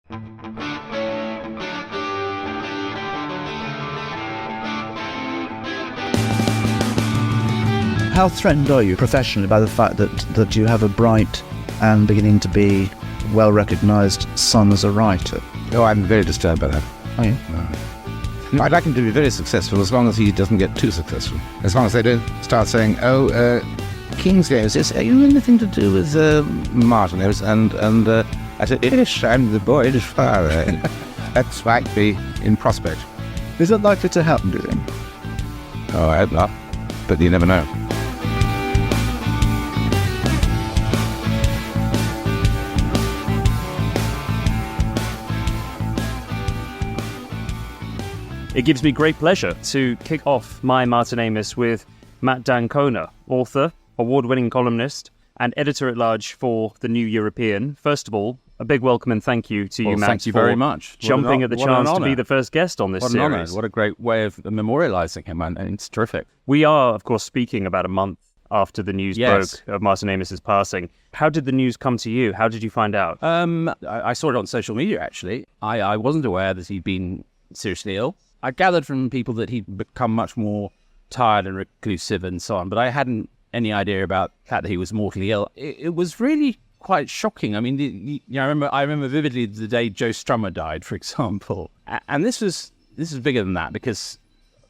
How threatened are you professionally by the fact that you have a bright and beginning to be well-recognised son as a writer? Oh, I'm very disturbed by that. Are you? No, I'd like him to be very successful as long as he doesn't get too successful. As long as they don't start saying, Kingsley, are you anything to do with Martin? And I said, yes, I'm the boy's father. That might be in prospect. Is that likely to happen, do you think? Oh, I hope not. But you never know. It gives me great pleasure to kick off my Martin Amis with Matt D'Ancona, author, award-winning columnist, and editor-at-large for The New European. First of all, a big welcome and thank you to you, Matt. Thank you very much. Jumping at the chance to be the first guest on this series. What an honour. What a great way of memorialising him, and it's terrific. We are, of course, speaking about a month after the news broke of Martin Amis's passing. How did the news come to you? How did you find out? I saw it on social media, actually. I wasn't aware that he'd been seriously ill. I gathered from people that he'd become much more tired and reclusive and so on, but I hadn't any idea about the fact that he was mortally ill. It was really quite shocking. I mean, I remember vividly the day Joe Strummer died, for example. And this was bigger than that because,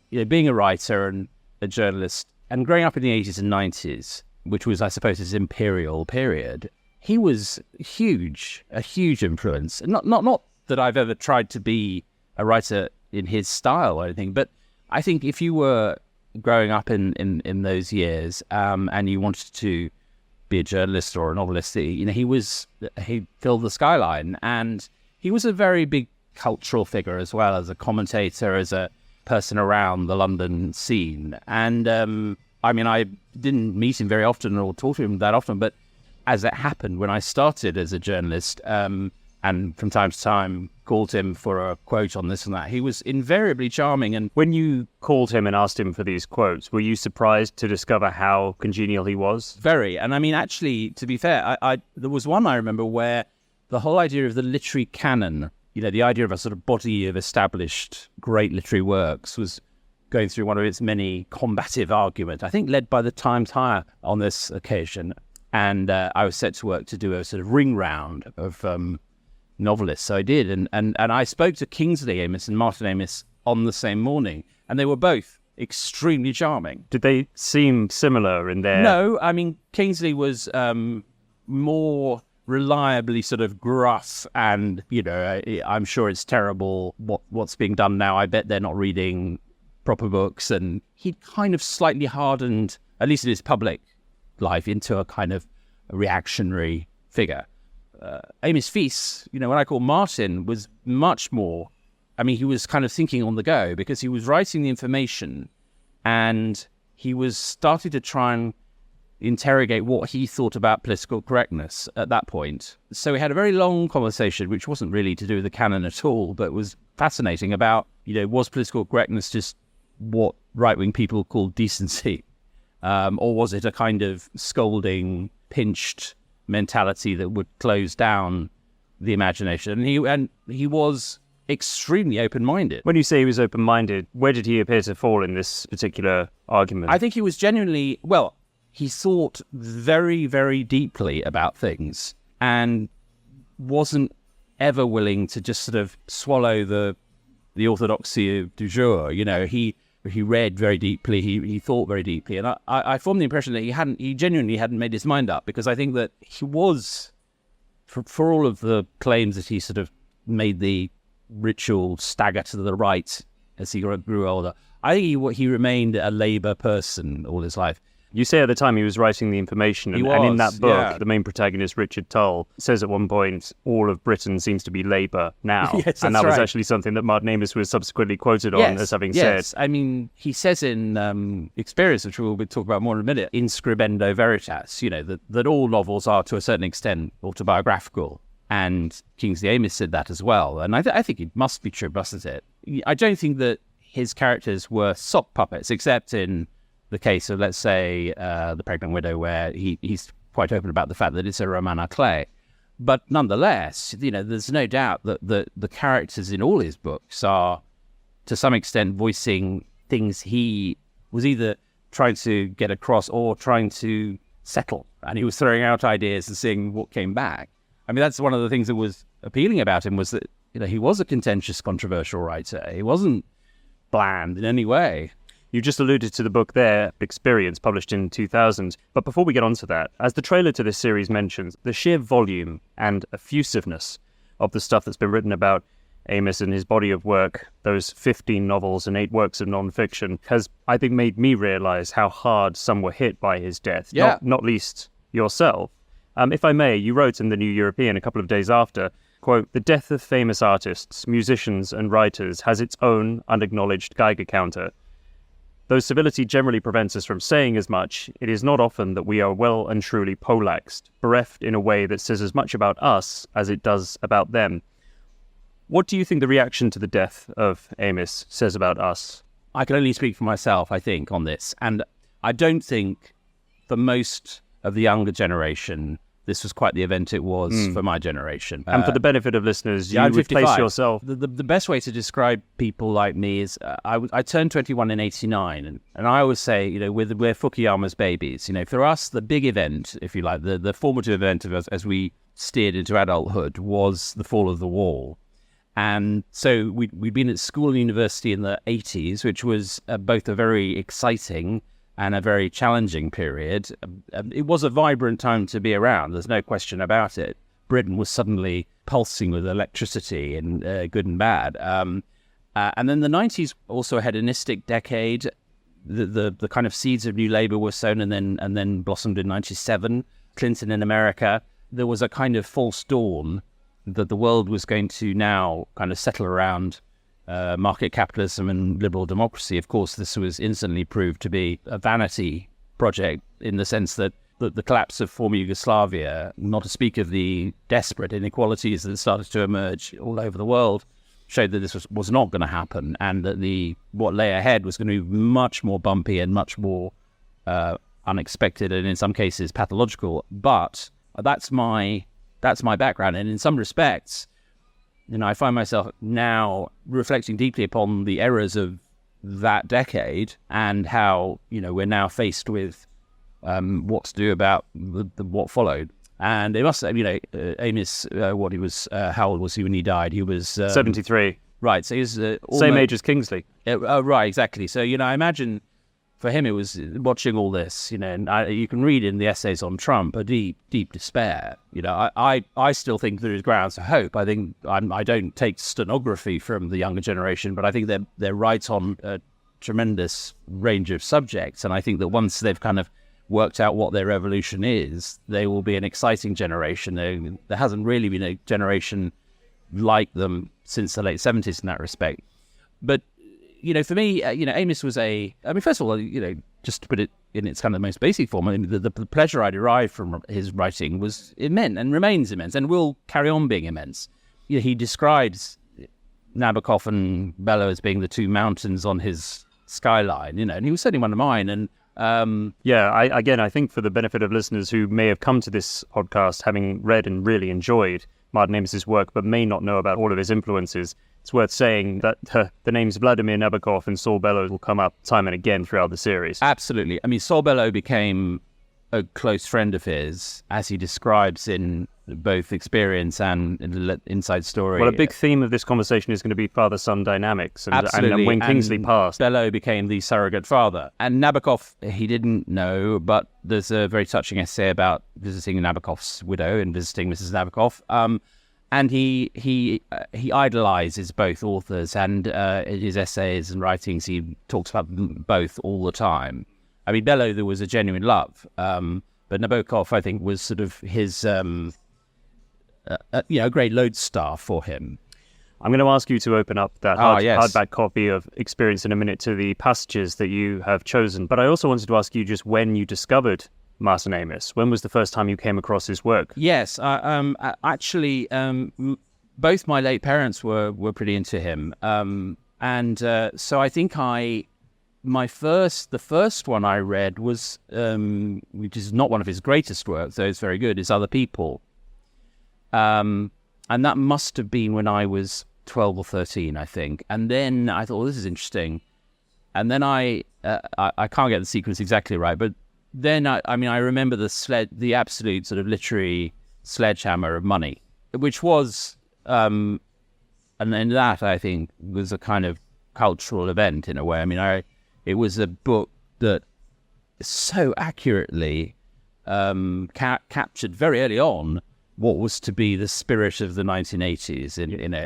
being a writer and a journalist and growing up in the 80s and 90s, which was, I suppose, his imperial period, he was a huge influence. Not that I've ever tried to be a writer in his style or anything, but I think if you were growing up in those years and you wanted to be a journalist or a novelist, he filled the skyline, and he was a very big cultural figure as well, as a commentator, as a person around the London scene. And I didn't meet him very often or talk to him that often, but as it happened, when I started as a journalist, and from time to time called him for a quote on this and that, he was invariably charming. And when you called him and asked him for these quotes, were you surprised to discover how congenial he was? Very. And I mean, actually, to be fair, there was one I remember where the whole idea of the literary canon, the idea of a sort of body of established great literary works, was going through one of its many combative arguments, I think led by the Times Higher on this occasion. And I was set to work to do a sort of ring round of novelists. So I did. And I spoke to Kingsley Amis and Martin Amis on the same morning, and they were both extremely charming. Did they seem similar in their... No, I mean, Kingsley was more reliably sort of gruff and, I'm sure it's terrible what's being done now. I bet they're not reading proper books. And he'd kind of slightly hardened, at least in his public life, into a kind of reactionary figure. Amis Fils, when I call Martin, was much more, he was kind of thinking on the go because he was writing the information and he was starting to try and interrogate what he thought about political correctness at that point. So we had a very long conversation, which wasn't really to do with the canon at all, but was fascinating about, was political correctness just what right-wing people call decency? Or was it a kind of scolding, pinched mentality that would close down the imagination? And he was extremely open-minded. When you say he was open-minded, where did he appear to fall in this particular argument? I think he was genuinely, he thought very, very deeply about things and wasn't ever willing to just sort of swallow the orthodoxy du jour. He read very deeply, he thought very deeply, and I formed the impression that he genuinely hadn't made his mind up, because I think that he was, for all of the claims that he sort of made the ritual stagger to the right as he grew older, I think he remained a Labour person all his life. You say at the time he was writing the information, and in that book, the main protagonist, Richard Tull, says at one point, all of Britain seems to be Labour now. Yes, and that right. was actually something that Martin Amis was subsequently quoted on as having said. Yes, he says in Experience, which we'll talk about more in a minute, in Scribendo Veritas, that all novels are to a certain extent autobiographical. And Kingsley Amis said that as well. And I think it must be true, mustn't it? I don't think that his characters were sock puppets, except in the case of, let's say, The Pregnant Widow, where he's quite open about the fact that it's a roman à clef. But nonetheless, there's no doubt that the characters in all his books are, to some extent, voicing things he was either trying to get across or trying to settle. And he was throwing out ideas and seeing what came back. I mean, that's one of the things that was appealing about him, was that, he was a contentious, controversial writer. He wasn't bland in any way. You just alluded to the book there, Experience, published in 2000. But before we get on to that, as the trailer to this series mentions, the sheer volume and effusiveness of the stuff that's been written about Amos and his body of work, those 15 novels and 8 works of non-fiction, has, I think, made me realise how hard some were hit by his death, not least yourself. If I may, you wrote in the New European a couple of days after, quote, "The death of famous artists, musicians and writers has its own unacknowledged Geiger counter. Though civility generally prevents us from saying as much, it is not often that we are well and truly poleaxed, bereft in a way that says as much about us as it does about them." What do you think the reaction to the death of Amos says about us? I can only speak for myself, I think, on this. And I don't think for most of the younger generation, this was quite the event it was for my generation. And for the benefit of listeners, you I'm would 55. place yourself... The best way to describe people like me is I turned 21 in 89, and I always say, we're Fukuyama's babies. For us, the big event, if you like, the formative event of us as we steered into adulthood was the fall of the wall. And so we'd been at school and university in the 80s, which was both a very exciting and a very challenging period. It was a vibrant time to be around. There's no question about it. Britain was suddenly pulsing with electricity, and good and bad. And then the 90s also a hedonistic decade. The kind of seeds of New Labour were sown and then blossomed in 97. Clinton in America. There was a kind of false dawn that the world was going to now kind of settle around market capitalism and liberal democracy. Of course, this was instantly proved to be a vanity project, in the sense that the collapse of former Yugoslavia, not to speak of the desperate inequalities that started to emerge all over the world, showed that this was not going to happen, and that what lay ahead was going to be much more bumpy and much more unexpected, and in some cases pathological. But that's my background, and in some respects, I find myself now reflecting deeply upon the errors of that decade, and how we're now faced with what to do about what followed. And it must, Amos, how old was he when he died? He was 73. Right, so he was same age as Kingsley. Right, exactly. So I imagine for him it was watching all this, and you can read in the essays on Trump a deep, deep despair. I still think there is grounds for hope. I think I don't take stenography from the younger generation, but I think they're right on a tremendous range of subjects, and I think that once they've kind of worked out what their revolution is, they will be an exciting generation. There hasn't really been a generation like them since the late 70s in that respect. But for me, Amos was first of all, just to put it in its kind of most basic form, the pleasure I derived from his writing was immense and remains immense and will carry on being immense. He describes Nabokov and Bellow as being the two mountains on his skyline, and he was certainly one of mine. And I think for the benefit of listeners who may have come to this podcast having read and really enjoyed Martin Amos's work, but may not know about all of his influences, it's worth saying that the names Vladimir Nabokov and Saul Bellow will come up time and again throughout the series. Absolutely. I mean, Saul Bellow became a close friend of his, as he describes in both Experience and Inside Story. Well, a big theme of this conversation is going to be father-son dynamics. And when Kingsley passed, Bellow became the surrogate father. And Nabokov, he didn't know, but there's a very touching essay about visiting Nabokov's widow and visiting Mrs. Nabokov. And he idolizes both authors, and in his essays and writings, he talks about them both all the time. I mean, Bellow, there was a genuine love, but Nabokov, I think, was sort of his, a great lodestar for him. I'm going to ask you to open up that hardback copy of Experience in a minute to the passages that you have chosen. But I also wanted to ask you just when you discovered Martin Amos. When was the first time you came across his work? Yes, actually, both my late parents were pretty into him, so I think the first one I read was, which is not one of his greatest works, though it's very good, is Other People. And that must have been when I was 12 or 13, I think. And then I thought, well, this is interesting. And then I can't get the sequence exactly right, but then I remember the absolute sort of literary sledgehammer of Money, which was, and then that I think was a kind of cultural event in a way. I mean, it was a book that so accurately captured very early on what was to be the spirit of the 1980s,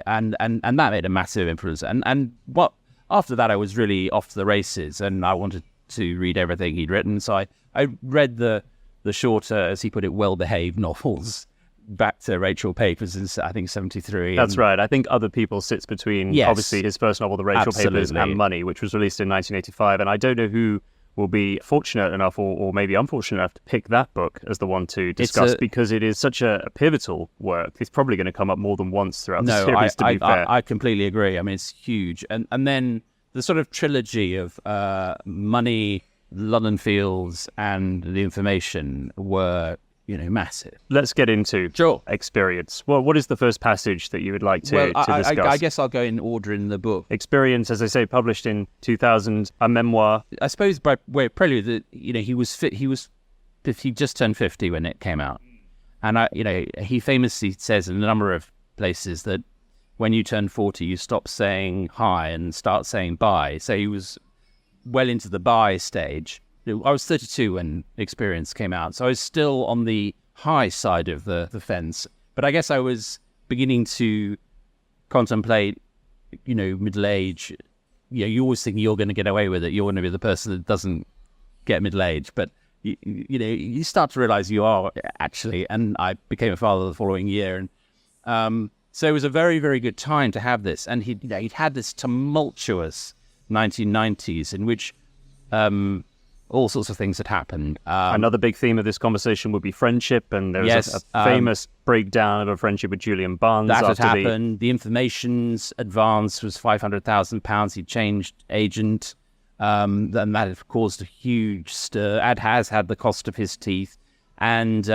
and that made a massive influence. And what after that, I was really off to the races, and I wanted to read everything he'd written. So I read the shorter, as he put it, well-behaved novels back to Rachel Papers in, I think, 73. That's right. I think Other People sits between, obviously, his first novel, The Rachel Papers, and Money, which was released in 1985. And I don't know who will be fortunate enough or maybe unfortunate enough to pick that book as the one to discuss, because it is such a pivotal work. It's probably going to come up more than once throughout the series, to be fair. I completely agree. I mean, it's huge. And then the sort of trilogy of Money, London Fields, and The Information were, massive. Let's get into Experience. Well, what is the first passage that you would like to discuss? I guess I'll go in order in the book. Experience, as I say, published in 2000, a memoir. I suppose by way of prelude that he just turned 50 when it came out, and he famously says in a number of places that when you turn 40, you stop saying hi and start saying bye. So he was well into the bye stage. I was 32 when Experience came out, so I was still on the high side of the fence. But I guess I was beginning to contemplate, middle age. You always think you're going to get away with it. You're going to be the person that doesn't get middle age. But, you start to realize you are actually. And I became a father the following year. And so it was a very, very good time to have this. And he'd had this tumultuous 1990s in which all sorts of things had happened. Another big theme of this conversation would be friendship, and there was a famous breakdown of a friendship with Julian Barnes. That had happened. The Information's advance was £500,000. He changed agent. And that had caused a huge stir. Has had the cost of his teeth. And,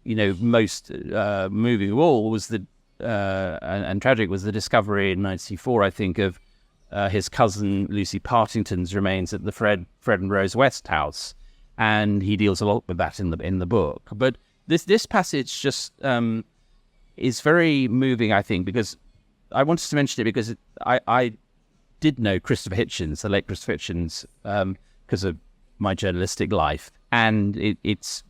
most moving of all was and tragic was the discovery in 1994, I think, of his cousin Lucy Partington's remains at the Fred and Rose West house, and he deals a lot with that in the book. But this passage just is very moving, I think, because I wanted to mention it because I did know Christopher Hitchens, the late Christopher Hitchens, because of my journalistic life, and it's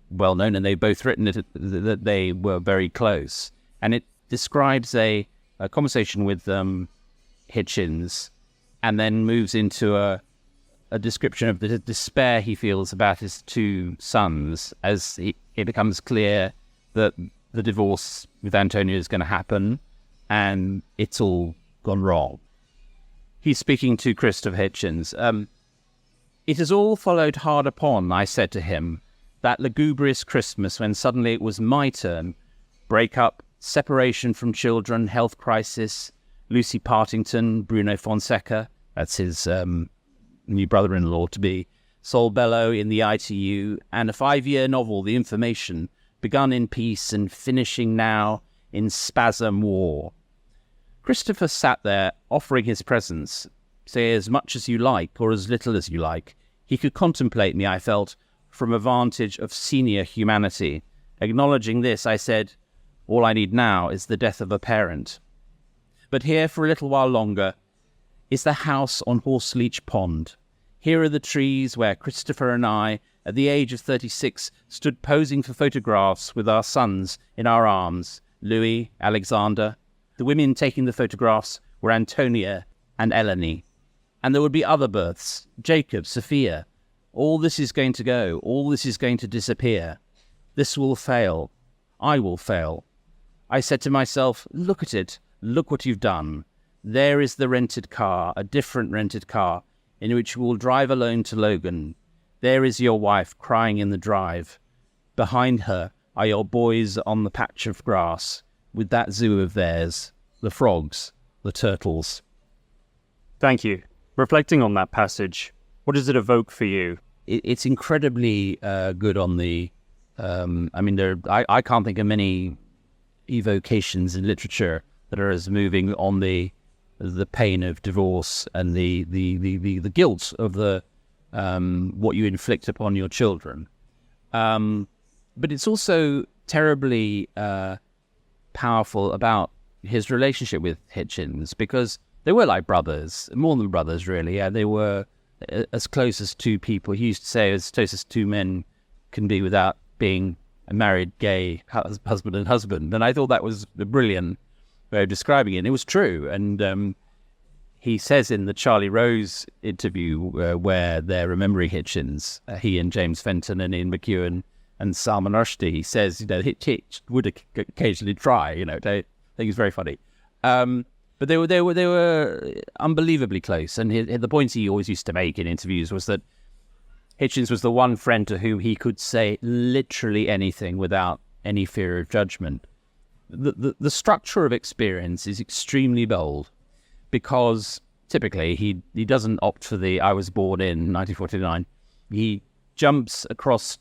well known, and they've both written it that they were very close, and it describes a conversation with Hitchens, and then moves into a description of the despair he feels about his two sons as it becomes clear that the divorce with Antonia is going to happen and it's all gone wrong. He's speaking to Christopher Hitchens. It has all followed hard upon, I said to him, that lugubrious Christmas when suddenly it was my turn. Breakup, separation from children, health crisis, Lucy Partington, Bruno Fonseca, that's his new brother-in-law to be, Sol Bello in the ITU, and a 5-year novel, The Information, begun in peace and finishing now in spasm war. Christopher sat there, offering his presence. Say as much as you like, or as little as you like. He could contemplate me, I felt, from a vantage of senior humanity. Acknowledging this, I said, all I need now is the death of a parent. But here, for a little while longer, is the house on Horseleach Pond. Here are the trees where Christopher and I, at the age of 36, stood posing for photographs with our sons in our arms, Louis, Alexander. The women taking the photographs were Antonia and Eleni. And there would be other births, Jacob, Sophia. All this is going to go. All this is going to disappear. This will fail. I will fail. I said to myself, look at it. Look what you've done. There is the rented car, a different rented car, in which you will drive alone to Logan. There is your wife crying in the drive. Behind her are your boys on the patch of grass, with that zoo of theirs, the frogs, the turtles. Thank you. Reflecting on that passage, what does it evoke for you? It's incredibly good on the... I can't think of many evocations in literature that are as moving on the pain of divorce and the guilt of the what you inflict upon your children. But it's also terribly powerful about his relationship with Hitchens, because they were like brothers, more than brothers, really. Yeah, they were as close as two people. He used to say, as close as two men can be without being a married gay husband and husband. And I thought that was a brilliant way of describing it. And it was true. And he says in the Charlie Rose interview where they're remembering Hitchens, he and James Fenton and Ian McEwan and Salman Rushdie, he says, Hitch would occasionally try, I think it's very funny. But they were unbelievably close. And the point he always used to make in interviews was that Hitchens was the one friend to whom he could say literally anything without any fear of judgment. The structure of experience is extremely bold, because typically he doesn't opt for the I was born in 1949. He jumps across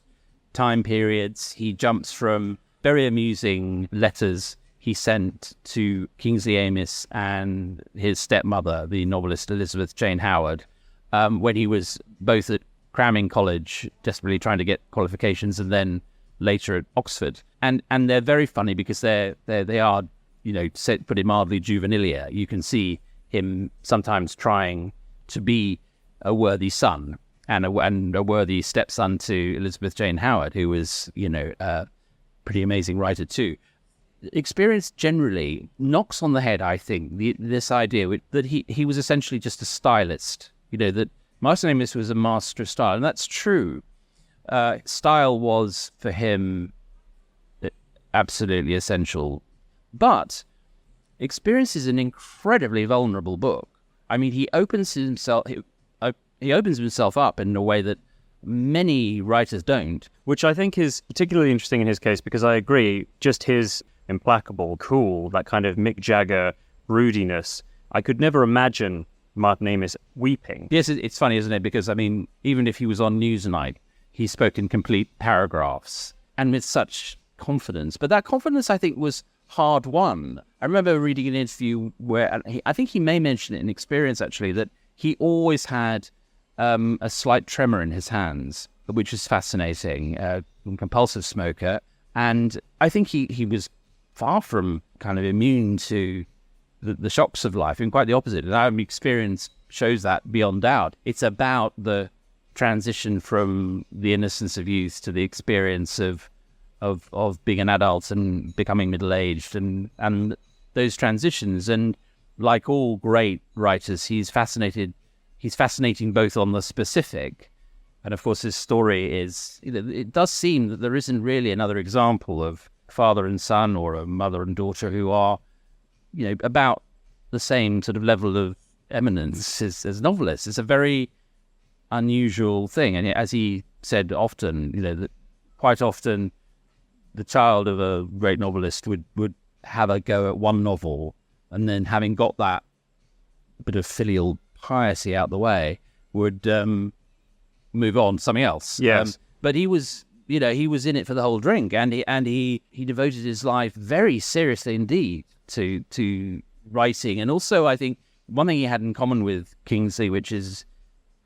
time periods. He jumps from very amusing letters he sent to Kingsley Amis and his stepmother, the novelist Elizabeth Jane Howard, when he was both at cramming college, desperately trying to get qualifications, and then later at Oxford. And they're very funny because they are, put it mildly, juvenilia. You can see him sometimes trying to be a worthy son and a worthy stepson to Elizabeth Jane Howard, who was, a pretty amazing writer too. Experience generally knocks on the head, I think, this idea that he was essentially just a stylist, that Martin Amis was a master of style, and that's true. Style was, for him, absolutely essential. But Experience is an incredibly vulnerable book. I mean, he opens himself up in a way that many writers don't. Which I think is particularly interesting in his case, because I agree, just his implacable, cool, that kind of Mick Jagger broodiness. I could never imagine Martin Amis weeping. Yes, it's funny, isn't it? Because, I mean, even if he was on Newsnight, he spoke in complete paragraphs and with such confidence. But that confidence, I think, was hard won. I remember reading an interview where, I think he may mention it in Experience, actually, that he always had a slight tremor in his hands, which is fascinating, a compulsive smoker. And I think he was far from kind of immune to the shocks of life, and quite the opposite. And our Experience shows that beyond doubt. It's about the transition from the innocence of youth to the experience of being an adult and becoming middle-aged, and those transitions. And like all great writers, he's fascinating both on the specific, and of course his story is, it does seem that there isn't really another example of father and son or a mother and daughter who are, about the same sort of level of eminence as novelists. It's a very unusual thing. And as he said often, that quite often the child of a great novelist would have a go at one novel, and then having got that bit of filial piety out the way, would move on to something else. Yes. But he was, he was in it for the whole drink, and he devoted his life very seriously indeed to writing. And also, I think one thing he had in common with Kingsley, which has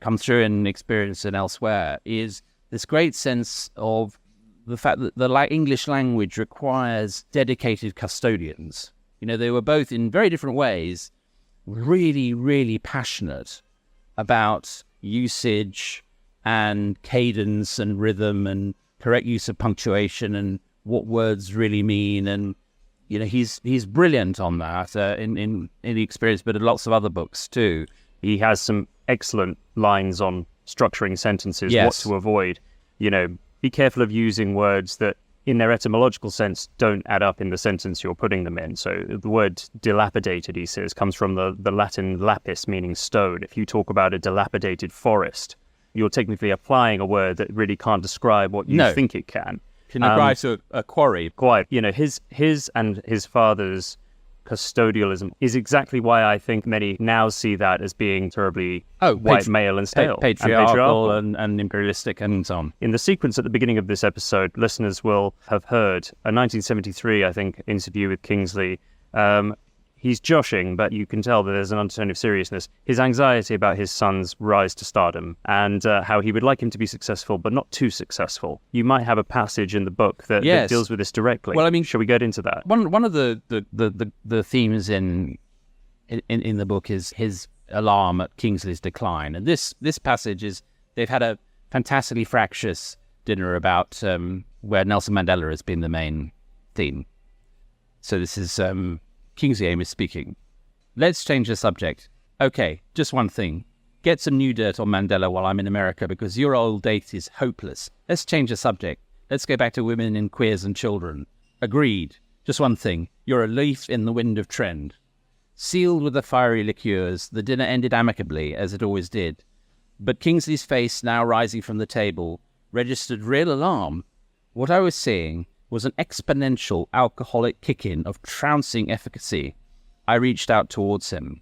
come through in Experience and elsewhere, is this great sense of the fact that the English language requires dedicated custodians. They were both, in very different ways, really, really passionate about usage and cadence and rhythm and correct use of punctuation and what words really mean. And he's brilliant on that in the Experience, but in lots of other books too. He has some excellent lines on structuring sentences, Yes. what to avoid. Be careful of using words that, in their etymological sense, don't add up in the sentence you're putting them in. So the word dilapidated, he says, comes from the Latin lapis, meaning stone. If you talk about a dilapidated forest, you're technically applying a word that really can't describe what you think it can. Can apply to a quarry. Quite. His and his father's custodialism is exactly why I think many now see that as being terribly white male and stale. Patriarchal and imperialistic and so on. In the sequence at the beginning of this episode, listeners will have heard a 1973, I think, interview with Kingsley. He's joshing, but you can tell that there's an undertone of seriousness. His anxiety about his son's rise to stardom and how he would like him to be successful, but not too successful. You might have a passage in the book that deals with this directly. Well, I mean, shall we get into that? One of the themes in the book is his alarm at Kingsley's decline, and this passage is they've had a fantastically fractious dinner about where Nelson Mandela has been the main theme. So this is Kingsley Amis speaking. Let's change the subject. Okay, just one thing. Get some new dirt on Mandela while I'm in America because your old date is hopeless. Let's change the subject. Let's go back to women and queers and children. Agreed. Just one thing. You're a leaf in the wind of trend. Sealed with the fiery liqueurs, the dinner ended amicably, as it always did. But Kingsley's face, now rising from the table, registered real alarm. What I was seeing was an exponential alcoholic kick-in of trouncing efficacy. I reached out towards him.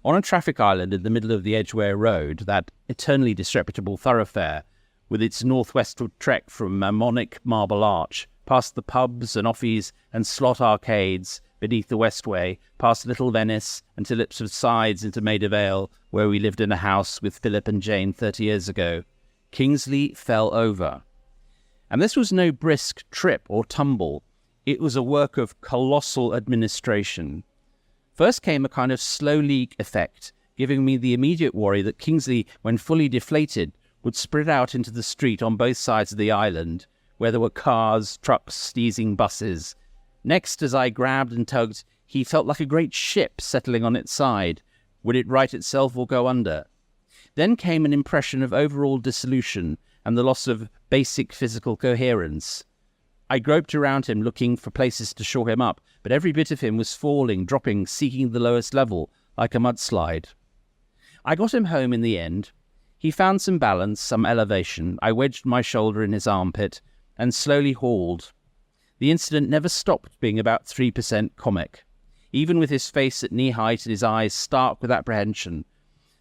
On a traffic island in the middle of the Edgware Road, that eternally disreputable thoroughfare, with its northwestward trek from Mammonic Marble Arch, past the pubs and offies and slot arcades beneath the Westway, past Little Venice, until it subsides into Maida Vale, where we lived in a house with Philip and Jane 30 years ago, Kingsley fell over. And this was no brisk trip or tumble. It was a work of colossal administration. First came a kind of slow leak effect, giving me the immediate worry that Kingsley, when fully deflated, would spread out into the street on both sides of the island, where there were cars, trucks, sneezing buses. Next, as I grabbed and tugged, he felt like a great ship settling on its side. Would it right itself or go under? Then came an impression of overall dissolution and the loss of basic physical coherence. I groped around him looking for places to shore him up, but every bit of him was falling, dropping, seeking the lowest level, like a mudslide. I got him home in the end. He found some balance, some elevation. I wedged my shoulder in his armpit and slowly hauled. The incident never stopped being about 3% comic, even with his face at knee-height and his eyes stark with apprehension.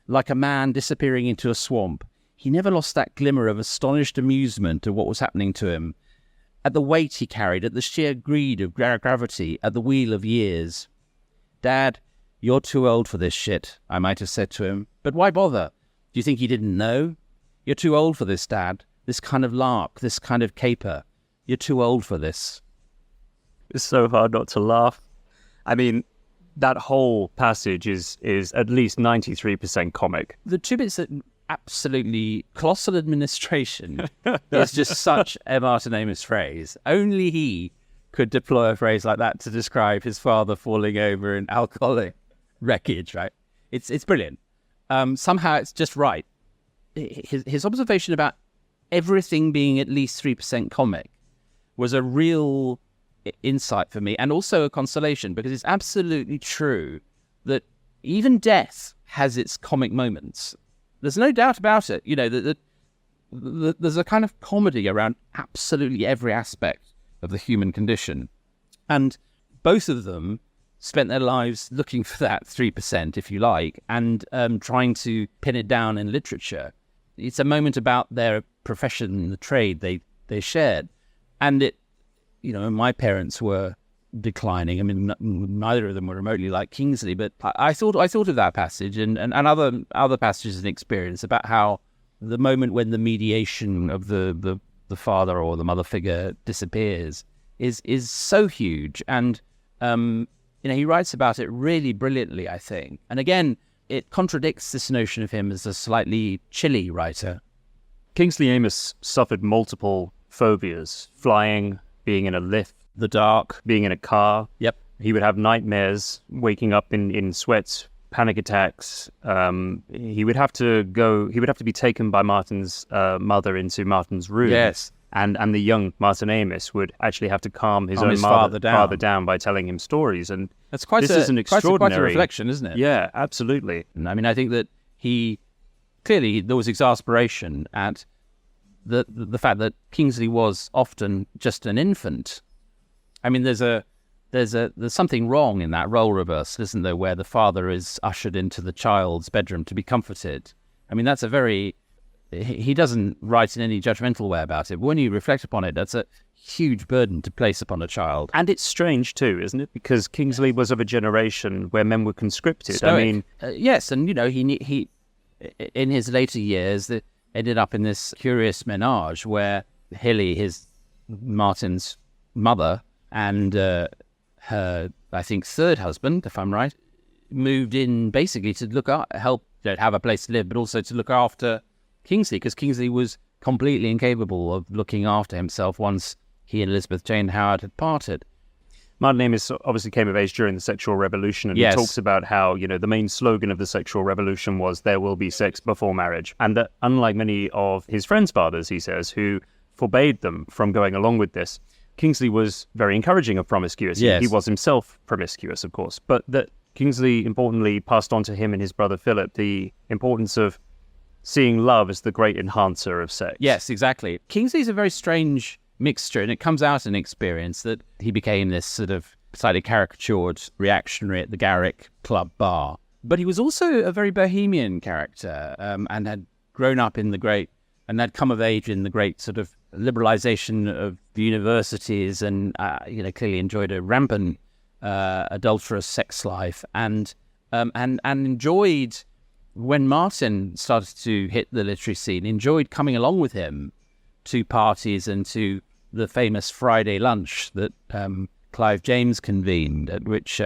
Like a man disappearing into a swamp, he never lost that glimmer of astonished amusement at what was happening to him, at the weight he carried, at the sheer greed of gravity, at the wheel of years. "Dad, you're too old for this shit," I might have said to him. But why bother? Do you think he didn't know? You're too old for this, Dad. This kind of lark, this kind of caper. You're too old for this. It's so hard not to laugh. I mean, that whole passage is at least 93% comic. The two bits that absolutely colossal administration is just such a Martin Amis phrase. Only he could deploy a phrase like that to describe his father falling over in alcoholic wreckage, right? It's brilliant. Somehow it's just right. His observation about everything being at least 3% comic was a real insight for me, and also a consolation, because it's absolutely true that even death has its comic moments. There's no doubt about it. You know, there's a kind of comedy around absolutely every aspect of the human condition. And both of them spent their lives looking for that 3%, if you like, and trying to pin it down in literature. It's a moment about their profession, the trade they shared. And it, you know, my parents were declining. I mean, neither of them were remotely like Kingsley, but I thought of that passage and other passages in experience about how the moment when the mediation of the father or the mother figure disappears is so huge. And you know, he writes about it really brilliantly, I think. And again, it contradicts this notion of him as a slightly chilly writer. Kingsley Amis suffered multiple phobias: flying, being in a lift, The dark. being in a car. Yep. He would have nightmares, waking up in sweats, panic attacks. He would have to be taken by Martin's mother into Martin's room. Yes. And the young Martin Amis would actually have to calm his Calm own his father down. by telling him stories. And That's quite this a, is an quite a extraordinary reflection, isn't it? Yeah, absolutely. I mean, I think that there was exasperation at the fact that Kingsley was often just an infant. I mean, there's a there's something wrong in that role reversal, isn't there, where the father is ushered into the child's bedroom to be comforted. I mean, that's a very... He doesn't write in any judgmental way about it, but when you reflect upon it, that's a huge burden to place upon a child. And it's strange too, isn't it? Because Kingsley was of a generation where men were conscripted. Stoic. I mean... yes, and, he in his later years, ended up in this curious menage where Hilly, Martin's mother, and her, I think, third husband, if I'm right, moved in basically to help have a place to live, but also to look after Kingsley, because Kingsley was completely incapable of looking after himself once he and Elizabeth Jane Howard had parted. Martin Amis obviously came of age during the sexual revolution, and yes. He talks about how, the main slogan of the sexual revolution was "there will be sex before marriage," and that unlike many of his friends' fathers, he says, who forbade them from going along with this, Kingsley was very encouraging of promiscuity. Yes. He was himself promiscuous, of course, but that Kingsley importantly passed on to him and his brother Philip the importance of seeing love as the great enhancer of sex. Yes, exactly. Kingsley's a very strange mixture, and it comes out in experience that he became this sort of slightly caricatured reactionary at the Garrick Club bar. But he was also a very bohemian character, and had grown up in the great, and had come of age in the great sort of liberalization of the universities, and clearly enjoyed a rampant adulterous sex life, and enjoyed, when Martin started to hit the literary scene, enjoyed coming along with him to parties and to the famous Friday lunch that Clive James convened, at which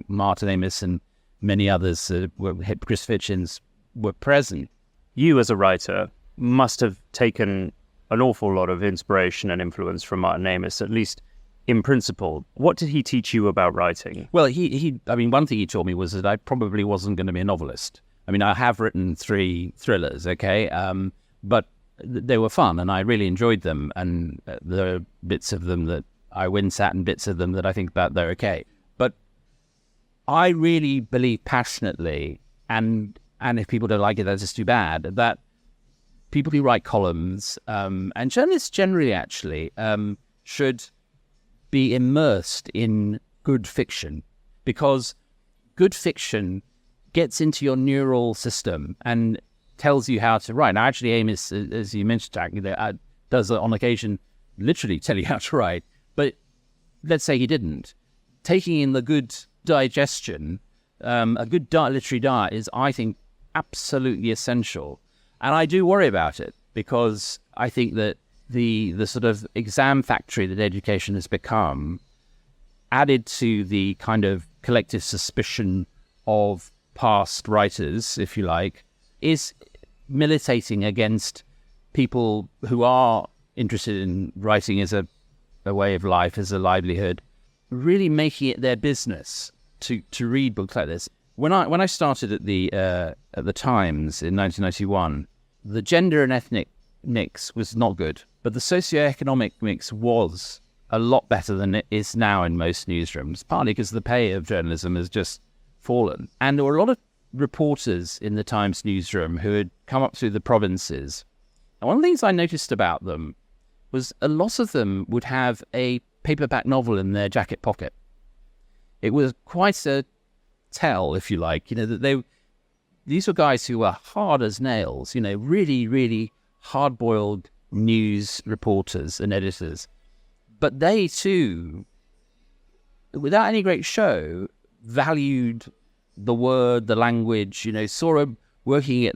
Martin Amis and many others, Chris Hitchens, were present. You, as a writer, must have taken an awful lot of inspiration and influence from Martin Amis, at least in principle. What did he teach you about writing? Well, one thing he taught me was that I probably wasn't going to be a novelist. I mean, I have written 3 thrillers, okay, but they were fun and I really enjoyed them, and there are bits of them that I wince at and bits of them that I think about they're okay. But I really believe passionately, and if people don't like it, that's just too bad, that people who write columns, and journalists generally actually, should be immersed in good fiction, because good fiction gets into your neural system and tells you how to write. Now, actually, Amis, as you mentioned, Jack, does on occasion literally tell you how to write. But let's say he didn't. Taking in the good digestion, a good literary diet is, I think, absolutely essential. And I do worry about it, because I think that the sort of exam factory that education has become, added to the kind of collective suspicion of past writers, if you like, is militating against people who are interested in writing as a way of life, as a livelihood, really making it their business to read books like this. When I started at the Times in 1991, the gender and ethnic mix was not good, but the socioeconomic mix was a lot better than it is now in most newsrooms, partly because the pay of journalism has just fallen. And there were a lot of reporters in the Times newsroom who had come up through the provinces. And one of the things I noticed about them was a lot of them would have a paperback novel in their jacket pocket. It was quite a tell, if you like, that these were guys who were hard as nails, really, really hard-boiled news reporters and editors. But they too, without any great show, valued the word, the language, saw working at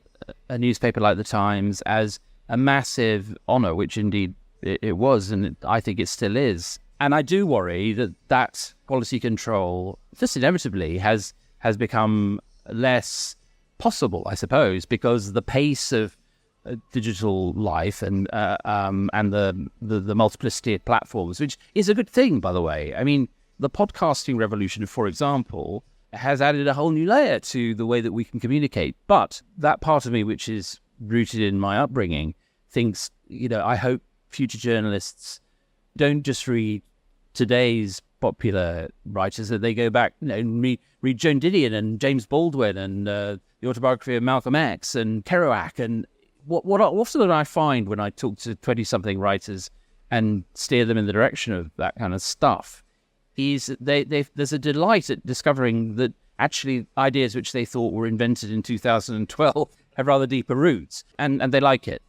a newspaper like the Times as a massive honour, which indeed it was, and I think it still is. And I do worry that quality control just inevitably has become less possible, I suppose, because the pace of digital life and the multiplicity of platforms, which is a good thing, by the way. I mean, the podcasting revolution, for example, has added a whole new layer to the way that we can communicate. But that part of me, which is rooted in my upbringing, thinks, I hope future journalists don't just read today's popular writers, that they go back, and read Joan Didion and James Baldwin and the autobiography of Malcolm X and Kerouac. And what often I find when I talk to 20-something writers and steer them in the direction of that kind of stuff there's a delight at discovering that actually ideas which they thought were invented in 2012 have rather deeper roots, and they like it.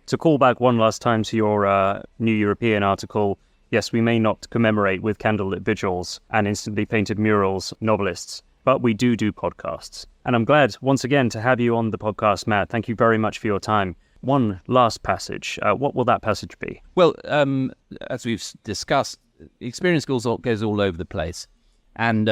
To call back one last time to your New European article, yes, we may not commemorate with candlelit vigils and instantly painted murals novelists, but we do podcasts. And I'm glad, once again, to have you on the podcast, Matt. Thank you very much for your time. One last passage. What will that passage be? Well, as we've discussed, experience goes all over the place. And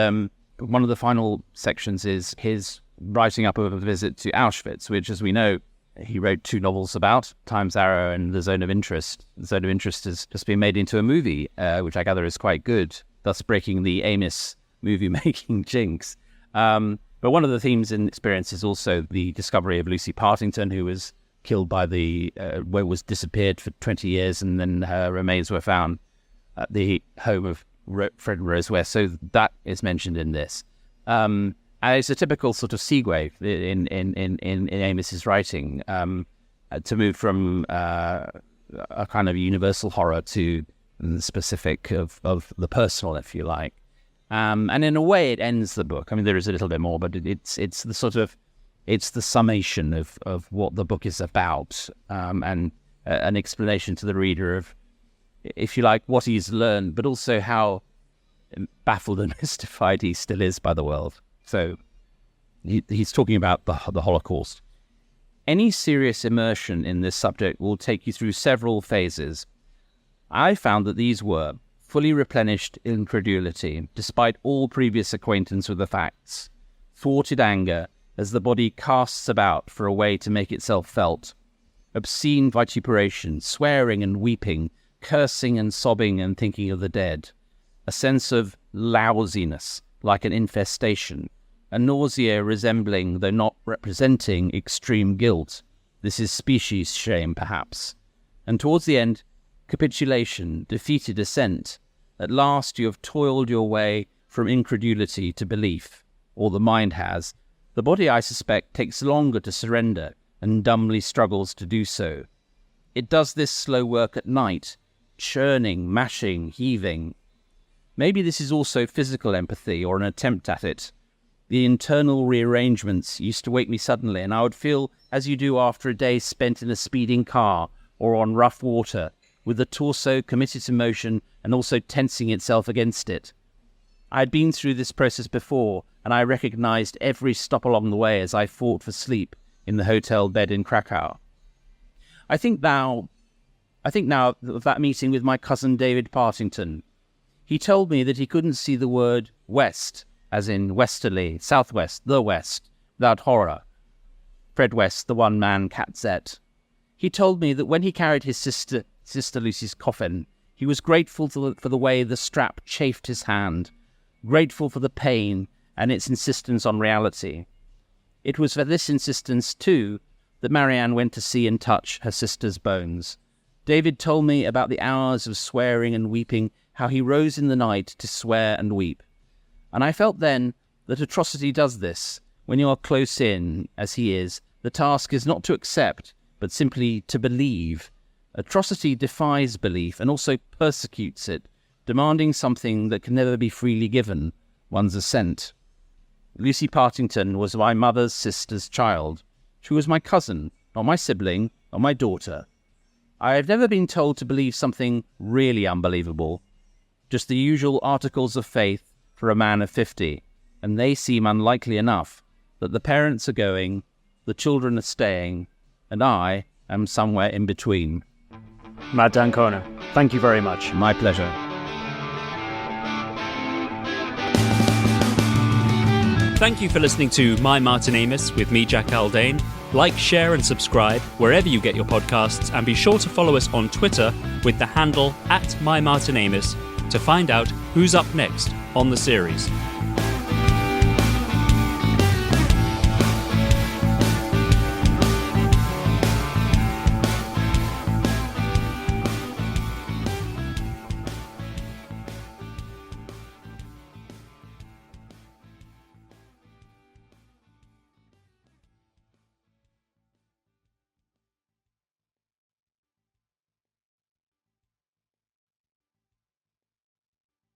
one of the final sections is his writing up of a visit to Auschwitz, which, as we know, he wrote 2 novels about, Time's Arrow and The Zone of Interest. The Zone of Interest has just been made into a movie, which I gather is quite good, thus breaking the Amos movie-making jinx. But one of the themes in Experience is also the discovery of Lucy Partington, who was killed by was disappeared for 20 years, and then her remains were found at the home of Fred and Rose West. So that is mentioned in this. And it's a typical sort of segue in Amos's writing, to move from a kind of universal horror to the specific of the personal, if you like. And in a way, it ends the book. I mean, there is a little bit more, but it's the summation of what the book is about, and an explanation to the reader of, if you like, what he's learned, but also how baffled and mystified he still is by the world. So he's talking about the Holocaust. Any serious immersion in this subject will take you through several phases. I found that these were fully replenished incredulity, despite all previous acquaintance with the facts, thwarted anger as the body casts about for a way to make itself felt, obscene vituperation, swearing and weeping, cursing and sobbing and thinking of the dead, a sense of lousiness like an infestation, a nausea resembling, though not representing, extreme guilt. This is species shame, perhaps. And towards the end, capitulation, defeated assent. At last you have toiled your way from incredulity to belief, or the mind has. The body, I suspect, takes longer to surrender and dumbly struggles to do so. It does this slow work at night, churning, mashing, heaving. Maybe this is also physical empathy, or an attempt at it. The internal rearrangements used to wake me suddenly, and I would feel as you do after a day spent in a speeding car or on rough water, with the torso committed to motion and also tensing itself against it. I had been through this process before, and I recognized every stop along the way as I fought for sleep in the hotel bed in Krakow. I think now of that meeting with my cousin David Partington. He told me that he couldn't see the word west, as in westerly, southwest, the west, without horror. Fred West, the one-man Catzette. He told me that when he carried his sister Lucy's coffin, he was grateful for the way the strap chafed his hand, grateful for the pain and its insistence on reality. It was for this insistence, too, that Marianne went to see and touch her sister's bones. David told me about the hours of swearing and weeping, how he rose in the night to swear and weep. And I felt then that atrocity does this. When you are close in, as he is, the task is not to accept, but simply to believe. Atrocity defies belief and also persecutes it, demanding something that can never be freely given, one's assent. Lucy Partington was my mother's sister's child. She was my cousin, not my sibling, not my daughter. I have never been told to believe something really unbelievable, just the usual articles of faith for a man of 50, and they seem unlikely enough, that the parents are going, the children are staying, and I am somewhere in between. Matt D'Ancona, thank you very much. My pleasure. Thank you for listening to My Martin Amis with me, Jack Aldane. Like, share and subscribe wherever you get your podcasts, and be sure to follow us on Twitter with the handle @MyMartinAmis to find out who's up next on the series.